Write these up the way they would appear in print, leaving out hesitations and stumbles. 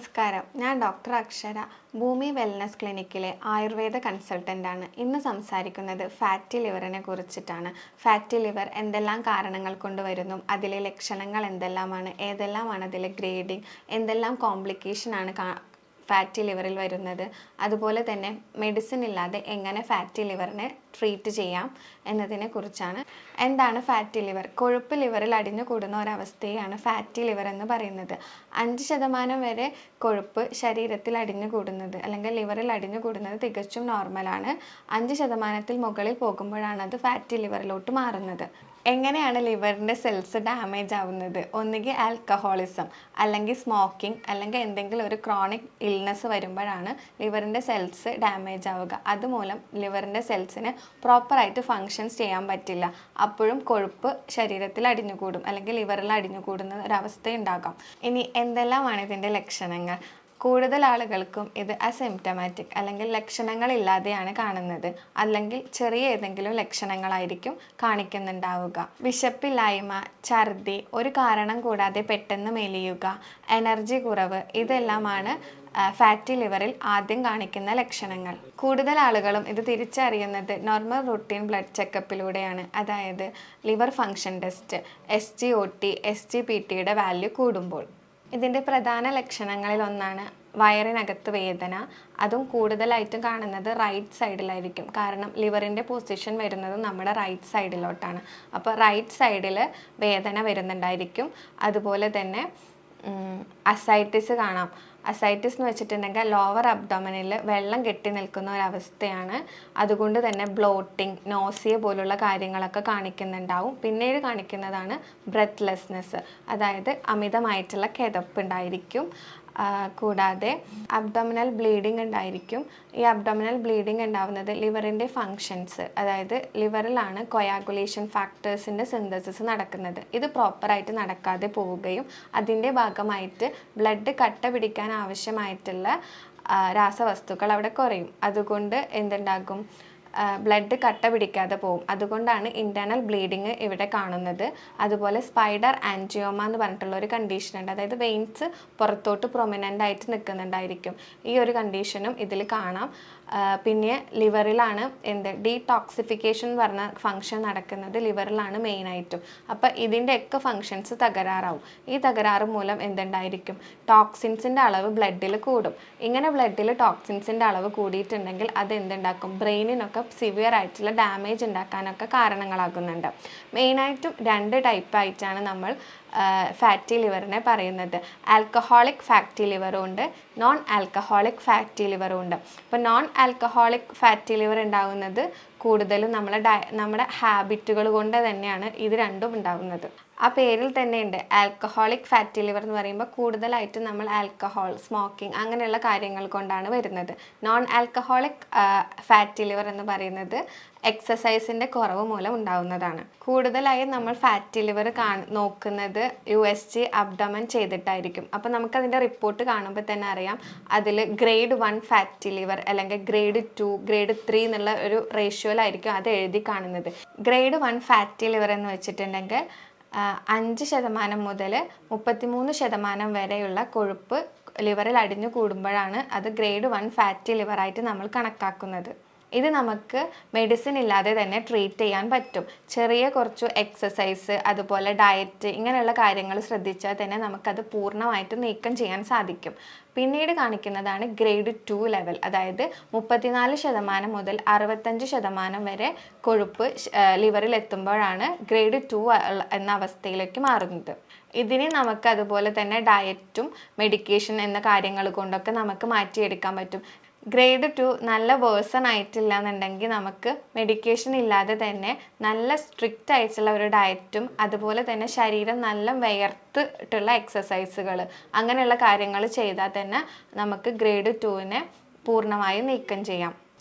നമസ്കാരം, ഞാൻ ഡോക്ടർ അക്ഷര, ഭൂമി വെൽനസ് ക്ലിനിക്കിലെ ആയുർവേദ കൺസൾട്ടൻ്റാണ്. ഇന്ന് സംസാരിക്കുന്നത് ഫാറ്റി ലിവറിനെ കുറിച്ചിട്ടാണ്. ഫാറ്റി ലിവർ എന്തെല്ലാം കാരണങ്ങൾ കൊണ്ട് വരുന്നു, അതിലെ ലക്ഷണങ്ങൾ എന്തെല്ലാമാണ്, ഏതെല്ലാമാണ് അതിലെ ഗ്രേഡിങ്, എന്തെല്ലാം കോംപ്ലിക്കേഷനാണ് ഫാറ്റി ലിവറിൽ വരുന്നത്, അതുപോലെ തന്നെ മെഡിസിൻ ഇല്ലാതെ എങ്ങനെ ഫാറ്റി ലിവറിനെ ട്രീറ്റ് ചെയ്യാം എന്നതിനെ കുറിച്ചാണ്. എന്താണ് ഫാറ്റി ലിവർ? കൊഴുപ്പ് ലിവറിൽ അടിഞ്ഞു കൂടുന്ന ഒരവസ്ഥയാണ് ഫാറ്റി ലിവർ എന്ന് പറയുന്നത്. 5% വരെ കൊഴുപ്പ് ശരീരത്തിൽ അടിഞ്ഞു കൂടുന്നത് അല്ലെങ്കിൽ ലിവറിൽ അടിഞ്ഞു കൂടുന്നത് തികച്ചും നോർമലാണ്. 5% മുകളിൽ പോകുമ്പോഴാണ് അത് ഫാറ്റി ലിവറിലോട്ട് മാറുന്നത്. എങ്ങനെയാണ് ലിവറിൻ്റെ സെൽസ് ഡാമേജ് ആവുന്നത്? ഒന്നുകിൽ ആൽക്കഹോളിസം, അല്ലെങ്കിൽ സ്മോക്കിംഗ്, അല്ലെങ്കിൽ എന്തെങ്കിലും ഒരു ക്രോണിക് ഇൽനെസ് വരുമ്പോഴാണ് ലിവറിൻ്റെ സെൽസ് ഡാമേജ് ആവുക. അതുമൂലം ലിവറിൻ്റെ സെൽസിന് പ്രോപ്പറായിട്ട് ഫങ്ഷൻസ് ചെയ്യാൻ പറ്റില്ല. അപ്പോഴും കൊഴുപ്പ് ശരീരത്തിൽ അടിഞ്ഞുകൂടും അല്ലെങ്കിൽ ലിവറിൽ അടിഞ്ഞുകൂടുന്ന ഒരവസ്ഥയുണ്ടാകാം. ഇനി എന്തെല്ലാമാണ് ഇതിൻ്റെ ലക്ഷണങ്ങൾ? കൂടുതൽ ആളുകൾക്കും ഇത് അസിംപ്റ്റമാറ്റിക് അല്ലെങ്കിൽ ലക്ഷണങ്ങളില്ലാതെയാണ് കാണുന്നത്, അല്ലെങ്കിൽ ചെറിയ ഏതെങ്കിലും ലക്ഷണങ്ങളായിരിക്കും കാണിക്കുന്നുണ്ടാവുക. വിശപ്പില്ലായ്മ, ഛർദി, ഒരു കാരണം കൂടാതെ പെട്ടെന്ന് മെലിയുക, എനർജി കുറവ്, ഇതെല്ലാമാണ് ഫാറ്റി ലിവറിൽ ആദ്യം കാണിക്കുന്ന ലക്ഷണങ്ങൾ. കൂടുതൽ ആളുകളും ഇത് തിരിച്ചറിയുന്നത് നോർമൽ റുട്ടീൻ ബ്ലഡ് ചെക്കപ്പിലൂടെയാണ്. അതായത് ലിവർ ഫങ്ഷൻ ടെസ്റ്റ്, SGOT, SGPTയുടെ വാല്യൂ കൂടുമ്പോൾ. ഇതിൻ്റെ പ്രധാന ലക്ഷണങ്ങളിൽ ഒന്നാണ് വയറിനകത്ത് വേദന. അതും കൂടുതലായിട്ടും കാണുന്നത് റൈറ്റ് സൈഡിലായിരിക്കും. കാരണം ലിവറിൻ്റെ പൊസിഷൻ വരുന്നത് നമ്മുടെ റൈറ്റ് സൈഡിലോട്ടാണ്. അപ്പോൾ റൈറ്റ് സൈഡിൽ വേദന വരുന്നുണ്ടായിരിക്കും. അതുപോലെ തന്നെ അസൈറ്റിസ് കാണാം. അസൈറ്റിസ് എന്ന് വെച്ചിട്ടുണ്ടെങ്കിൽ ലോവർ അബ്ഡോമിനിൽ വെള്ളം കെട്ടി നിൽക്കുന്ന ഒരവസ്ഥയാണ്. അതുകൊണ്ട് തന്നെ ബ്ലോട്ടിങ്, നോസിയ പോലുള്ള കാര്യങ്ങളൊക്കെ കാണിക്കുന്നുണ്ടാവും. പിന്നീട് കാണിക്കുന്നതാണ് ബ്രെത്ത്ലെസ്നെസ്, അതായത് അമിതമായിട്ടുള്ള കിതപ്പ് ഉണ്ടായിരിക്കും. കൂടാതെ അബ്ഡോമിനൽ ബ്ലീഡിങ് ഉണ്ടായിരിക്കും. ഈ അബ്ഡോമിനൽ ബ്ലീഡിങ് ഉണ്ടാവുന്നത് ലിവറിൻ്റെ ഫങ്ഷൻസ്, അതായത് ലിവറിലാണ് കൊയാഗുലേഷൻ ഫാക്ടേഴ്സിൻ്റെ സിന്തസിസ് നടക്കുന്നത്. ഇത് പ്രോപ്പറായിട്ട് നടക്കാതെ പോവുകയും അതിൻ്റെ ഭാഗമായിട്ട് ബ്ലഡ് കട്ട പിടിക്കാൻ ആവശ്യമായിട്ടുള്ള രാസവസ്തുക്കൾ അവിടെ കുറയും. അതുകൊണ്ട് എന്തുണ്ടാകും? ബ്ലഡ് കട്ട പിടിക്കാതെ പോകും. അതുകൊണ്ടാണ് ഇൻറ്റേർണൽ ബ്ലീഡിങ് ഇവിടെ കാണുന്നത്. അതുപോലെ സ്പൈഡർ ആൻജിയോമ എന്ന് പറഞ്ഞിട്ടുള്ള ഒരു കണ്ടീഷൻ ഉണ്ട്. അതായത് വെയിൻസ് പുറത്തോട്ട് പ്രൊമിനൻ്റ് ആയിട്ട് നിൽക്കുന്നുണ്ടായിരിക്കും. ഈ ഒരു കണ്ടീഷനും ഇതിൽ കാണാം. പിന്നെ ലിവറിലാണ് ഡീടോക്സിഫിക്കേഷൻ എന്ന് പറഞ്ഞ ഫങ്ഷൻ നടക്കുന്നത് ലിവറിലാണ് മെയിനായിട്ടും. അപ്പോൾ ഇതിൻ്റെയൊക്കെ ഫങ്ഷൻസ് തകരാറാവും. ഈ തകരാറ് മൂലം എന്തുണ്ടായിരിക്കും? ടോക്സിൻസിൻ്റെ അളവ് ബ്ലഡിൽ കൂടും. ഇങ്ങനെ ബ്ലഡിൽ ടോക്സിൻസിൻ്റെ അളവ് കൂടിയിട്ടുണ്ടെങ്കിൽ അത് എന്തുണ്ടാക്കും? ബ്രെയിനിനൊക്കെ സിവിയർ ആയിട്ടുള്ള ഡാമേജ് ഉണ്ടാക്കാനൊക്കെ കാരണങ്ങളാകുന്നുണ്ട്. മെയിനായിട്ടും 2 ടൈപ്പായിട്ടാണ് നമ്മൾ ഫാറ്റി ലിവറിനെ പറയുന്നത്. ആൽക്കഹോളിക് ഫാറ്റി ലിവറും ഉണ്ട്, നോൺ ആൽക്കഹോളിക് ഫാറ്റി ലിവറും ഉണ്ട്. അപ്പോൾ നോൺ ആൽക്കഹോളിക് ഫാറ്റി ലിവർ ഉണ്ടാകുന്നത് കൂടുതലും നമ്മുടെ ഹാബിറ്റുകൾ കൊണ്ട് തന്നെയാണ് ഇത് രണ്ടും ഉണ്ടാകുന്നത്. ആ പേരിൽ തന്നെ ഉണ്ട് ആൽക്കഹോളിക് ഫാറ്റി ലിവർ എന്ന് പറയുമ്പോൾ കൂടുതലായിട്ടും നമ്മൾ ആൽക്കഹോൾ, സ്മോക്കിംഗ് അങ്ങനെയുള്ള കാര്യങ്ങൾ കൊണ്ടാണ് വരുന്നത്. നോൺ ആൽക്കഹോളിക് ഫാറ്റി ലിവർ എന്ന് പറയുന്നത് എക്സസൈസിൻ്റെ കുറവ് മൂലം ഉണ്ടാവുന്നതാണ്. കൂടുതലായും നമ്മൾ ഫാറ്റി ലിവർ നോക്കുന്നത് USG അബ്ഡമൻ ചെയ്തിട്ടായിരിക്കും. അപ്പോൾ നമുക്കതിൻ്റെ റിപ്പോർട്ട് കാണുമ്പോൾ തന്നെ അറിയാം അതിൽ ഗ്രേഡ് 1 ഫാറ്റി ലിവർ അല്ലെങ്കിൽ ഗ്രേഡ് 2, ഗ്രേഡ് 3 എന്നുള്ള ഒരു റേഷ്യോയിലായിരിക്കും അത് എഴുതി കാണുന്നത്. ഗ്രേഡ് 1 ഫാറ്റി ലിവർ എന്ന് വെച്ചിട്ടുണ്ടെങ്കിൽ 5% മുതൽ 33% വരെയുള്ള കൊഴുപ്പ് ലിവറിൽ അടിഞ്ഞു കൂടുമ്പോഴാണ് അത് ഗ്രേഡ് 1 ഫാറ്റി ലിവറായിട്ട് നമ്മൾ കണക്കാക്കുന്നത്. ഇത് നമുക്ക് മെഡിസിൻ ഇല്ലാതെ തന്നെ ട്രീറ്റ് ചെയ്യാൻ പറ്റും. ചെറിയ കുറച്ച് എക്സസൈസ്, അതുപോലെ ഡയറ്റ്, ഇങ്ങനെയുള്ള കാര്യങ്ങൾ ശ്രദ്ധിച്ചാൽ തന്നെ നമുക്കത് പൂർണ്ണമായിട്ട് നീക്കം ചെയ്യാൻ സാധിക്കും. പിന്നീട് കാണിക്കുന്നതാണ് ഗ്രേഡ് 2 ലെവൽ, അതായത് 34% മുതൽ 65% വരെ കൊഴുപ്പ് ലിവറിൽ എത്തുമ്പോഴാണ് ഗ്രേഡ് 2 എന്ന അവസ്ഥയിലേക്ക് മാറുന്നത്. ഇതിനെ നമുക്ക് അതുപോലെ തന്നെ ഡയറ്റും മെഡിക്കേഷൻ എന്ന കാര്യങ്ങൾ കൊണ്ടൊക്കെ നമുക്ക് മാറ്റിയെടുക്കാൻ പറ്റും. ഗ്രേഡ് 2 നല്ല വേഴ്സൺ ആയിട്ടില്ല എന്നുണ്ടെങ്കിൽ നമുക്ക് മെഡിക്കേഷൻ ഇല്ലാതെ തന്നെ നല്ല സ്ട്രിക്റ്റ് ആയിട്ടുള്ള ഒരു ഡയറ്റും അതുപോലെ തന്നെ ശരീരം നല്ല വിയർത്തിട്ടുള്ള എക്സസൈസുകൾ അങ്ങനെയുള്ള കാര്യങ്ങൾ ചെയ്താൽ തന്നെ നമുക്ക് ഗ്രേഡ് 2നെ പൂർണ്ണമായും നീക്കം ചെയ്യാം.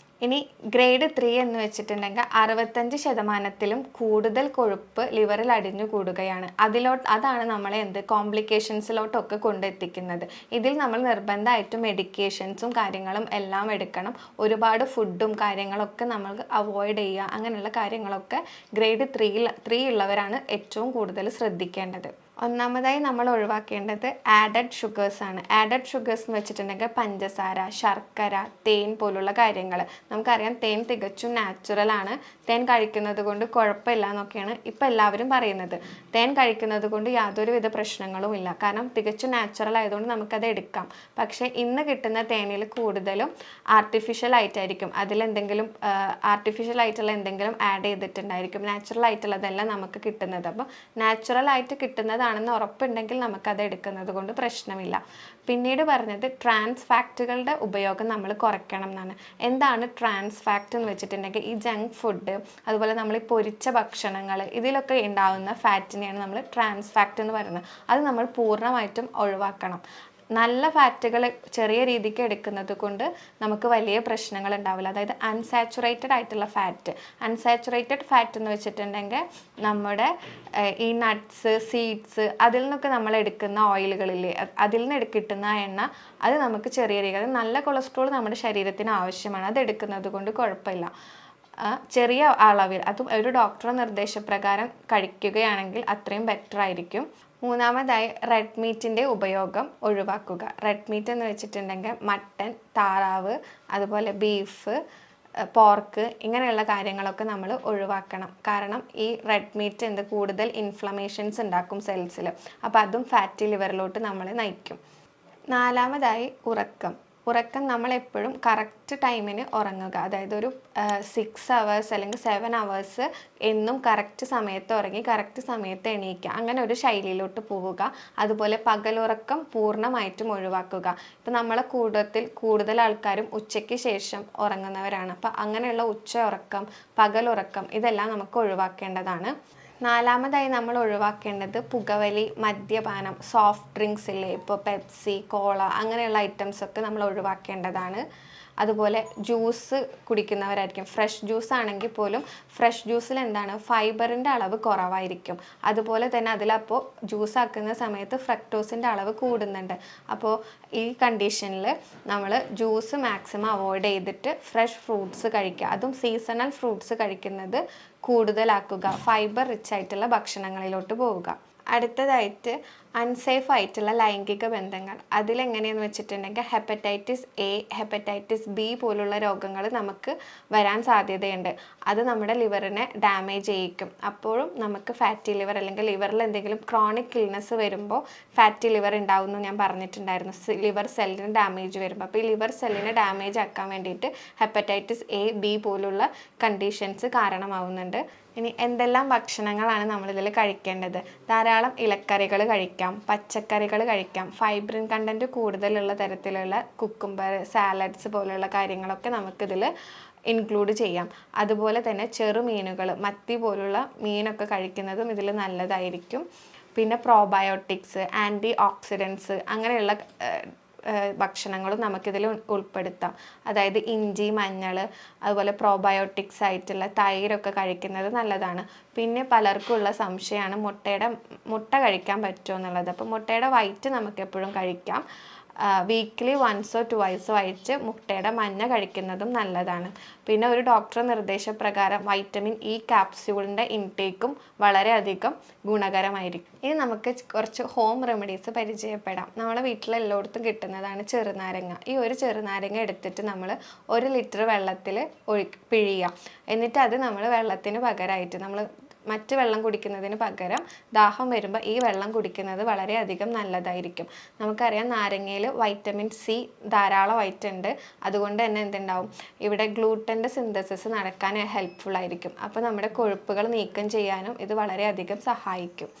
ഇനി ഗ്രേഡ് 3 എന്ന് വെച്ചിട്ടുണ്ടെങ്കിൽ 65%-ലും കൂടുതൽ കൊഴുപ്പ് ലിവറിൽ അടിഞ്ഞു കൂടുകയാണ്. അതാണ് നമ്മളെ കോംപ്ലിക്കേഷൻസിലോട്ടൊക്കെ കൊണ്ടെത്തിക്കുന്നത്. ഇതിൽ നമ്മൾ നിർബന്ധമായിട്ടും മെഡിക്കേഷൻസും കാര്യങ്ങളും എല്ലാം എടുക്കണം. ഒരുപാട് ഫുഡും കാര്യങ്ങളൊക്കെ നമ്മൾ അവോയ്ഡ് ചെയ്യുക. അങ്ങനെയുള്ള കാര്യങ്ങളൊക്കെ ഗ്രേഡ് 3 ഉള്ളവരാണ് ഏറ്റവും കൂടുതൽ ശ്രദ്ധിക്കേണ്ടത്. ഒന്നാമതായി നമ്മൾ ഒഴിവാക്കേണ്ടത് ആഡഡ് ഷുഗേഴ്സ് ആണ്. ആഡഡ് ഷുഗേഴ്സ് എന്ന് വെച്ചിട്ടുണ്ടെങ്കിൽ പഞ്ചസാര, ശർക്കര, തേൻ പോലുള്ള കാര്യങ്ങൾ. നമുക്കറിയാം തേൻ തികച്ചും നാച്ചുറലാണ്. തേൻ കഴിക്കുന്നത് കൊണ്ട് കുഴപ്പമില്ല എന്നൊക്കെയാണ് ഇപ്പം എല്ലാവരും പറയുന്നത്. തേൻ കഴിക്കുന്നത് കൊണ്ട് യാതൊരുവിധ പ്രശ്നങ്ങളും ഇല്ല. കാരണം തികച്ചും നാച്ചുറൽ ആയതുകൊണ്ട് നമുക്കത് എടുക്കാം. പക്ഷേ ഇന്ന് കിട്ടുന്ന തേനിൽ കൂടുതലും ആർട്ടിഫിഷ്യൽ ആയിട്ടായിരിക്കും. അതിലെന്തെങ്കിലും ആർട്ടിഫിഷ്യൽ ആയിട്ടുള്ള എന്തെങ്കിലും ആഡ് ചെയ്തിട്ടുണ്ടായിരിക്കും. നാച്ചുറൽ ആയിട്ടുള്ളതെല്ലാം നമുക്ക് കിട്ടുന്നത്. അപ്പം നാച്ചുറൽ ആയിട്ട് കിട്ടുന്നതാണെന്ന് ഉറപ്പുണ്ടെങ്കിൽ നമുക്കത് എടുക്കുന്നത് കൊണ്ട് പ്രശ്നമില്ല. പിന്നീട് പറഞ്ഞത് ട്രാൻസ് ഫാക്റ്റുകളുടെ ഉപയോഗം നമ്മൾ കുറയ്ക്കണം എന്നാണ്. എന്താണ് ട്രാൻസ് ഫാക്റ്റ് എന്ന് വെച്ചിട്ടുണ്ടെങ്കിൽ ഈ ജങ്ക് ഫുഡ്, അതുപോലെ നമ്മൾ ഈ പൊരിച്ച ഭക്ഷണങ്ങൾ, ഇതിലൊക്കെ ഉണ്ടാകുന്ന ഫാറ്റിനെയാണ് നമ്മൾ ട്രാൻസ് ഫാക്റ്റ് എന്ന് പറയുന്നത്. അത് നമ്മൾ പൂർണ്ണമായിട്ടും ഒഴിവാക്കണം. നല്ല ഫാറ്റുകൾ ചെറിയ രീതിക്ക് എടുക്കുന്നത് കൊണ്ട് നമുക്ക് വലിയ പ്രശ്നങ്ങൾ ഉണ്ടാവില്ല. അതായത് അൺസാച്ചുറേറ്റഡ് ആയിട്ടുള്ള അൺസാച്ചുറേറ്റഡ് ഫാറ്റ് എന്ന് വെച്ചിട്ടുണ്ടെങ്കിൽ നമ്മുടെ ഈ നട്ട്സ്, സീഡ്സ്, അതിൽ നിന്നൊക്കെ നമ്മൾ എടുക്കുന്ന ഓയിലുകളില്ലേ, അതിൽ നിന്ന് കിട്ടുന്ന എണ്ണ, അത് നമുക്ക് ചെറിയ രീതി, അത് നല്ല കൊളസ്ട്രോൾ നമ്മുടെ ശരീരത്തിന് ആവശ്യമാണ്. അത് എടുക്കുന്നത് കൊണ്ട് കുഴപ്പമില്ല. ചെറിയ അളവിൽ, അതും ഒരു ഡോക്ടറുടെ നിർദ്ദേശപ്രകാരം കഴിക്കുകയാണെങ്കിൽ അത്രയും ബെറ്റർ ആയിരിക്കും. മൂന്നാമതായി റെഡ് മീറ്റിൻ്റെ ഉപയോഗം ഒഴിവാക്കുക. റെഡ് മീറ്റ് എന്ന് വെച്ചിട്ടുണ്ടെങ്കിൽ മട്ടൻ, താറാവ്, അതുപോലെ ബീഫ്, പോർക്ക്, ഇങ്ങനെയുള്ള കാര്യങ്ങളൊക്കെ നമ്മൾ ഒഴിവാക്കണം. കാരണം ഈ റെഡ് മീറ്റ് കൂടുതൽ ഇൻഫ്ലമേഷൻസ് ഉണ്ടാക്കും സെൽസിൽ. അപ്പോൾ അതും ഫാറ്റി ലിവറിലോട്ട് നമ്മളെ നയിക്കും. നാലാമതായി ഉറക്കം നമ്മളെപ്പോഴും കറക്റ്റ് ടൈമിന് ഉറങ്ങുക. അതായത് ഒരു 6 hours അല്ലെങ്കിൽ 7 hours എന്നും കറക്റ്റ് സമയത്ത് ഉറങ്ങി കറക്റ്റ് സമയത്ത് എണീക്കുക. അങ്ങനെ ഒരു ശൈലിയിലോട്ട് പോവുക. അതുപോലെ പകലുറക്കം പൂർണ്ണമായിട്ടും ഒഴിവാക്കുക. ഇപ്പം നമ്മളെ കൂടുതൽ ആൾക്കാരും ഉച്ചയ്ക്ക് ശേഷം ഉറങ്ങുന്നവരാണ്. അപ്പം അങ്ങനെയുള്ള ഉച്ച ഉറക്കം, പകലുറക്കം, ഇതെല്ലാം നമുക്ക് ഒഴിവാക്കേണ്ടതാണ്. നാലാമതായി നമ്മൾ ഒഴിവാക്കേണ്ടത് പുകവലി, മദ്യപാനം, സോഫ്റ്റ് ഡ്രിങ്ക്സ് ഇല്ലേ, ഇപ്പോൾ പെപ്സി, കോള, അങ്ങനെയുള്ള ഐറ്റംസൊക്കെ നമ്മൾ ഒഴിവാക്കേണ്ടതാണ്. അതുപോലെ ജ്യൂസ് കുടിക്കുന്നവരായിരിക്കും. ഫ്രഷ് ജ്യൂസ് ആണെങ്കിൽ പോലും ഫ്രഷ് ജ്യൂസിൽ ഫൈബറിൻ്റെ അളവ് കുറവായിരിക്കും. അതുപോലെ തന്നെ അതിലപ്പോൾ ജ്യൂസ് ആക്കുന്ന സമയത്ത് ഫ്രക്ടോസിൻ്റെ അളവ് കൂടുന്നുണ്ട്. അപ്പോൾ ഈ കണ്ടീഷനിൽ നമ്മൾ ജ്യൂസ് മാക്സിമം അവോയ്ഡ് ചെയ്തിട്ട് ഫ്രഷ് ഫ്രൂട്ട്സ് കഴിക്കുക. അതും സീസണൽ ഫ്രൂട്ട്സ് കഴിക്കുന്നത് കൂടുതലാക്കുക. ഫൈബർ റിച്ച് ആയിട്ടുള്ള ഭക്ഷണങ്ങളിലോട്ട് പോവുക. അടുത്തതായിട്ട് അൺസേഫ് ആയിട്ടുള്ള ലൈംഗിക ബന്ധങ്ങൾ. അതിലെങ്ങനെയെന്ന് വെച്ചിട്ടുണ്ടെങ്കിൽ ഹെപ്പറ്റൈറ്റിസ് എ, ഹെപ്പറ്റൈറ്റിസ് ബി പോലുള്ള രോഗങ്ങൾ നമുക്ക് വരാൻ സാധ്യതയുണ്ട്. അത് നമ്മുടെ ലിവറിനെ ഡാമേജ് ചെയ്യിക്കും. അപ്പോഴും നമുക്ക് ഫാറ്റി ലിവർ അല്ലെങ്കിൽ ലിവറിൽ എന്തെങ്കിലും ക്രോണിക് ഇൽനെസ് വരുമ്പോൾ ഫാറ്റി ലിവർ ഉണ്ടാവുമെന്ന് ഞാൻ പറഞ്ഞിട്ടുണ്ടായിരുന്നു. ലിവർ സെല്ലിന് ഡാമേജ് വരുമ്പോൾ. അപ്പോൾ ഈ ലിവർ സെല്ലിനെ ഡാമേജ് ആക്കാൻ വേണ്ടിയിട്ട് ഹെപ്പറ്റൈറ്റിസ് എ, ബി പോലുള്ള കണ്ടീഷൻസ് കാരണമാവുന്നുണ്ട്. ഇനി എന്തെല്ലാം ഭക്ഷണങ്ങളാണ് നമ്മളിതിൽ കഴിക്കേണ്ടത്? ധാരാളം ഇലക്കറികൾ കഴിക്കാം, പച്ചക്കറികൾ കഴിക്കാം, ഫൈബ്രിൻ കണ്ടൻറ്റ് കൂടുതലുള്ള തരത്തിലുള്ള കുക്കുംബർ, സാലഡ്സ് പോലുള്ള കാര്യങ്ങളൊക്കെ നമുക്കിതിൽ ഇൻക്ലൂഡ് ചെയ്യാം. അതുപോലെ തന്നെ ചെറുമീനുകൾ, മത്തി പോലുള്ള മീനൊക്കെ കഴിക്കുന്നതും ഇതിൽ നല്ലതായിരിക്കും. പിന്നെ പ്രോബയോട്ടിക്സ്, ആൻറ്റി ഓക്സിഡൻസ്, അങ്ങനെയുള്ള ഭക്ഷണങ്ങളും നമുക്കിതിൽ ഉൾപ്പെടുത്താം. അതായത് ഇഞ്ചി, മഞ്ഞൾ, അതുപോലെ പ്രോബയോട്ടിക്സ് ആയിട്ടുള്ള തൈരൊക്കെ കഴിക്കുന്നത് നല്ലതാണ്. പിന്നെ പലർക്കും ഉള്ള സംശയമാണ് മുട്ട കഴിക്കാൻ പറ്റുമോ എന്നുള്ളത്. അപ്പോൾ മുട്ടയുടെ വൈറ്റ് നമുക്ക് എപ്പോഴും കഴിക്കാം. വീക്ക്ലി 1 or 2 ആയിട്ട് മുട്ടയുടെ മഞ്ഞ കഴിക്കുന്നതും നല്ലതാണ്. പിന്നെ ഒരു ഡോക്ടറുടെ നിർദ്ദേശപ്രകാരം വൈറ്റമിൻ ഇ ക്യാപ്സ്യൂളിൻ്റെ ഇൻടേക്കും വളരെയധികം ഗുണകരമായിരിക്കും. ഇനി നമുക്ക് കുറച്ച് ഹോം റെമഡീസ് പരിചയപ്പെടാം. നമ്മളെ വീട്ടിലെല്ലായിടത്തും കിട്ടുന്നതാണ് ചെറുനാരങ്ങ. ഈ ഒരു ചെറുനാരങ്ങ എടുത്തിട്ട് നമ്മൾ 1 ലിറ്റർ വെള്ളത്തിൽ പിഴിയുക. എന്നിട്ട് അത് നമ്മൾ വെള്ളത്തിന് പകരമായിട്ട് നമ്മൾ മറ്റ് വെള്ളം കുടിക്കുന്നതിന് പകരം ദാഹം വരുമ്പോൾ ഈ വെള്ളം കുടിക്കുന്നത് വളരെയധികം നല്ലതായിരിക്കും. നമുക്കറിയാം നാരങ്ങയിൽ വൈറ്റമിൻ സി ധാരാളമായിട്ടുണ്ട്. അതുകൊണ്ട് തന്നെ എന്തുണ്ടാവും, ഇവിടെ ഗ്ലൂട്ടൻ്റെ സിന്തസിസ് നടക്കാൻ ഹെൽപ്ഫുൾ ആയിരിക്കും. അപ്പോൾ നമ്മുടെ കൊഴുപ്പുകൾ നീക്കം ചെയ്യാനും ഇത് വളരെയധികം സഹായിക്കും.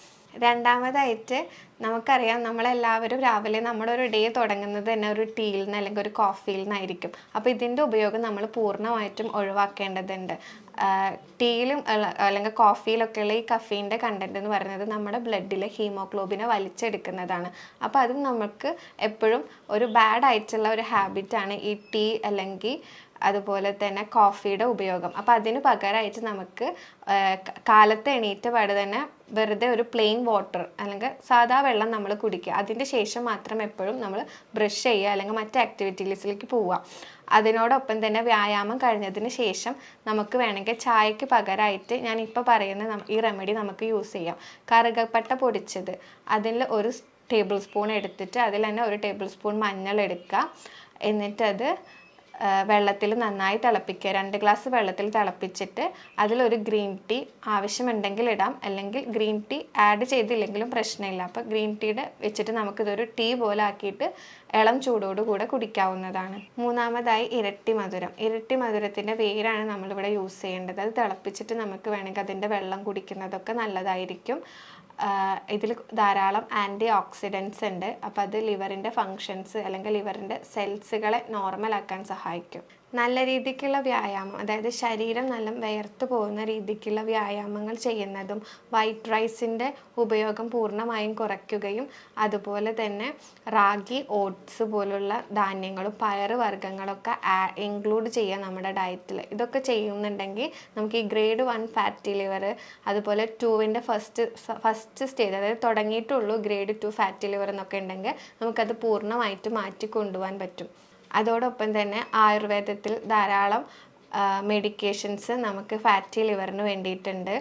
രണ്ടാമതായിട്ട് നമുക്കറിയാം, നമ്മളെല്ലാവരും രാവിലെ നമ്മുടെ ഒരു ഡേ തുടങ്ങുന്നത് തന്നെ ഒരു ടീയിൽ നിന്ന് അല്ലെങ്കിൽ ഒരു കോഫിയിൽ നിന്നായിരിക്കും. അപ്പോൾ ഇതിൻ്റെ ഉപയോഗം നമ്മൾ പൂർണ്ണമായിട്ടും ഒഴിവാക്കേണ്ടതുണ്ട്. ടീയിലും അല്ലെങ്കിൽ കോഫിയിലൊക്കെയുള്ള ഈ കഫീൻ്റെ കണ്ടൻറ്റ് എന്ന് പറയുന്നത് നമ്മുടെ ബ്ലഡിലെ ഹീമോഗ്ലോബിനെ വലിച്ചെടുക്കുന്നതാണ്. അപ്പോൾ അത് നമുക്ക് എപ്പോഴും ഒരു ബാഡ് ആയിട്ടുള്ള ഒരു ഹാബിറ്റാണ് ഈ ടീ അല്ലെങ്കിൽ അതുപോലെ തന്നെ കോഫിയുടെ ഉപയോഗം. അപ്പോൾ അതിന് പകരമായിട്ട് നമുക്ക് കാലത്ത് എണീറ്റ പാട് തന്നെ വെറുതെ ഒരു പ്ലെയിൻ വാട്ടർ അല്ലെങ്കിൽ സാധാ വെള്ളം നമ്മൾ കുടിക്കുക. അതിൻ്റെ ശേഷം മാത്രം എപ്പോഴും നമ്മൾ ബ്രഷ് ചെയ്യുക അല്ലെങ്കിൽ മറ്റ് ആക്ടിവിറ്റീസിലേക്ക് പോവുക. അതിനോടൊപ്പം തന്നെ വ്യായാമം കഴിഞ്ഞതിന് ശേഷം നമുക്ക് വേണമെങ്കിൽ ചായക്ക് പകരമായിട്ട് ഞാൻ ഇപ്പോൾ പറയുന്ന ഈ റെമഡി നമുക്ക് യൂസ് ചെയ്യാം. കറുകപ്പട്ട പൊടിച്ചത് അതിൽ ഒരു ടേബിൾ സ്പൂൺ എടുത്തിട്ട് അതിൽ തന്നെ ഒരു ടേബിൾ സ്പൂൺ മഞ്ഞൾ എടുക്കുക. എന്നിട്ടത് വെള്ളത്തിൽ നന്നായി തിളപ്പിക്കുക. 2 ഗ്ലാസ് വെള്ളത്തിൽ തിളപ്പിച്ചിട്ട് അതിലൊരു ഗ്രീൻ ടീ ആവശ്യമുണ്ടെങ്കിൽ ഇടാം, അല്ലെങ്കിൽ ഗ്രീൻ ടീ ആഡ് ചെയ്തില്ലെങ്കിലും പ്രശ്നമില്ല. അപ്പോൾ ഗ്രീൻ ടീയുടെ വെച്ചിട്ട് നമുക്കിതൊരു ടീ പോലെ ആക്കിയിട്ട് ഇളം ചൂടോടുകൂടെ കുടിക്കാവുന്നതാണ്. മൂന്നാമതായി ഇരട്ടി മധുരം. ഇരട്ടി മധുരത്തിൻ്റെ വേരാണ് നമ്മളിവിടെ യൂസ് ചെയ്യേണ്ടത്. അത് തിളപ്പിച്ചിട്ട് നമുക്ക് വേണമെങ്കിൽ അതിൻ്റെ വെള്ളം കുടിക്കുന്നതൊക്കെ നല്ലതായിരിക്കും. ഇതിൽ ധാരാളം ആൻറ്റി ഓക്സിഡൻസ് ഉണ്ട്. അപ്പോൾ അത് ലിവറിൻ്റെ ഫങ്ഷൻസ് അല്ലെങ്കിൽ ലിവറിൻ്റെ സെൽസുകളെ നോർമലാക്കാൻ സഹായിക്കും. നല്ല രീതിക്കുള്ള വ്യായാമം, അതായത് ശരീരം നല്ല വിയർത്ത് പോകുന്ന രീതിക്കുള്ള വ്യായാമങ്ങൾ ചെയ്യുന്നതും വൈറ്റ് റൈസിൻ്റെ ഉപയോഗം പൂർണ്ണമായും കുറയ്ക്കുകയും അതുപോലെ തന്നെ റാഗി, ഓട്സ് പോലുള്ള ധാന്യങ്ങളും പയറ് വർഗ്ഗങ്ങളൊക്കെ ഇൻക്ലൂഡ് ചെയ്യുക നമ്മുടെ ഡയറ്റിൽ. ഇതൊക്കെ ചെയ്യുന്നുണ്ടെങ്കിൽ നമുക്ക് ഈ ഗ്രേഡ് 1 ഫാറ്റി ലിവർ, അതുപോലെ 2ൻ്റെ ഫസ്റ്റ് സ്റ്റേജ്, അതായത് തുടങ്ങിയിട്ടുള്ളൂ ഗ്രേഡ് 2 ഫാറ്റി ലിവർ എന്നൊക്കെ ഉണ്ടെങ്കിൽ നമുക്കത് പൂർണ്ണമായിട്ട് മാറ്റി കൊണ്ടുപോകാൻ പറ്റും. അതോടൊപ്പം തന്നെ ആയുർവേദത്തിൽ ധാരാളം മെഡിക്കേഷൻസ് നമുക്ക് ഫാറ്റി ലിവറിന് വേണ്ടിയിട്ടുണ്ട്.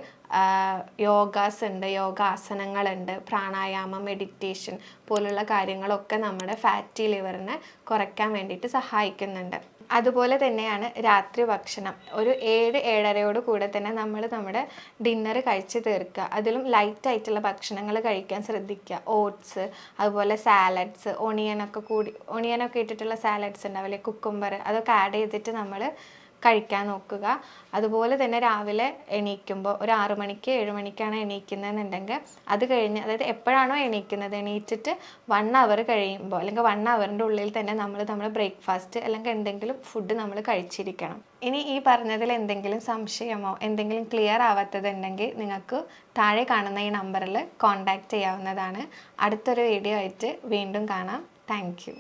യോഗാസ് ഉണ്ട്, യോഗാസനങ്ങളുണ്ട്, പ്രാണായാമം, മെഡിറ്റേഷൻ പോലുള്ള കാര്യങ്ങളൊക്കെ നമ്മുടെ ഫാറ്റി ലിവറിനെ കുറയ്ക്കാൻ വേണ്ടിയിട്ട് സഹായിക്കുന്നുണ്ട്. അതുപോലെ തന്നെയാണ് രാത്രി ഭക്ഷണം. ഒരു 7-7:30 കൂടെ തന്നെ നമ്മൾ നമ്മുടെ ഡിന്നർ കഴിച്ച് തീർക്കുക. അതിലും ലൈറ്റായിട്ടുള്ള ഭക്ഷണങ്ങൾ കഴിക്കാൻ ശ്രദ്ധിക്കുക. ഓട്സ്, അതുപോലെ സാലഡ്സ്, ഒണിയനൊക്കെ ഇട്ടിട്ടുള്ള സാലഡ്സ് ഉണ്ടാവില്ലേ, കുക്കുംബർ, അതൊക്കെ ആഡ് ചെയ്തിട്ട് നമ്മൾ കഴിക്കാൻ നോക്കുക. അതുപോലെ തന്നെ രാവിലെ എണീക്കുമ്പോൾ ഒരു 6 മണിക്ക് 7 മണിക്കാണ് എണീക്കുന്നതെന്നുണ്ടെങ്കിൽ അത് കഴിഞ്ഞ്, അതായത് എപ്പോഴാണോ എണീക്കുന്നത് എണീറ്റിട്ട് 1 അവർ കഴിയുമ്പോൾ അല്ലെങ്കിൽ 1 അവറിൻ്റെ ഉള്ളിൽ തന്നെ നമ്മൾ ബ്രേക്ക്ഫാസ്റ്റ് അല്ലെങ്കിൽ എന്തെങ്കിലും ഫുഡ് നമ്മൾ കഴിച്ചിരിക്കണം. ഇനി ഈ പറഞ്ഞതിൽ എന്തെങ്കിലും സംശയമോ എന്തെങ്കിലും ക്ലിയർ ആവാത്തതുണ്ടെങ്കിൽ നിങ്ങൾക്ക് താഴെ കാണുന്ന ഈ നമ്പറിൽ കോൺടാക്റ്റ് ചെയ്യാവുന്നതാണ്. അടുത്തൊരു വീഡിയോ ആയിട്ട് വീണ്ടും കാണാം. Thank you.